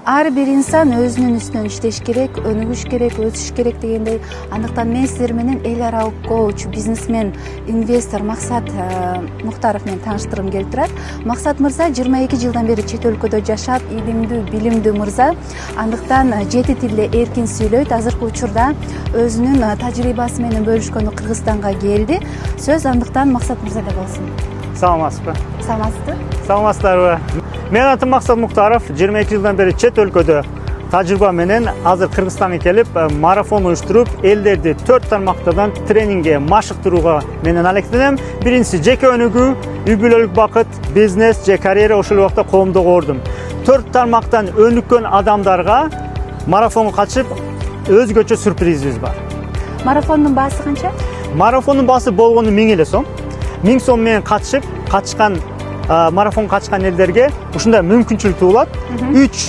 ар бир инсан өзүнүн үстүнөн иштеш керек, өнүгүш керек, өсүш керек дегендей. Андыктан мен сиздер менен эл аралык коуч, бизнесмен, инвестор Максат Муктаров менен тааныштыргым келип турат. Максат мырза 22 жылдан бери чет өлкөдө жашап, илимдүү, билимдүү мырза. Андыктан 7 тилде эркин сүйлөйт. Азыркы учурда өзүнүн тажрыйбасы менен бөлүшкөнү Кыргызстанга келди. Сөз андыктан Максат мырзада болсун. Саламатсызбы? Саламатсызбы? Саламатсыздарбы? Мен атым Максат Муктаров, 22 жылдан бери чет өлкөдө тажрыйба менен азыр Кыргызстанга келип, марафон уюштуруп, элдерди 4 тармактардан тренингге машыктырууга менен алектенем. Биринчиси жеке өнүгүү, үй бүлөлүк бакыт, бизнес же карьера, ошол убакта коомдогу ордун. 4 тармактан өнүккөн адамдарга марафонго катышып, өзгөчө сюрпризибиз бар. Марафондун баасы канча? Марафондун баасы болгону 1000 эле сом. 1000 сом менен катышкан марафон катышкан элдерге ушундай мүмкүнчүлүк туулат. 3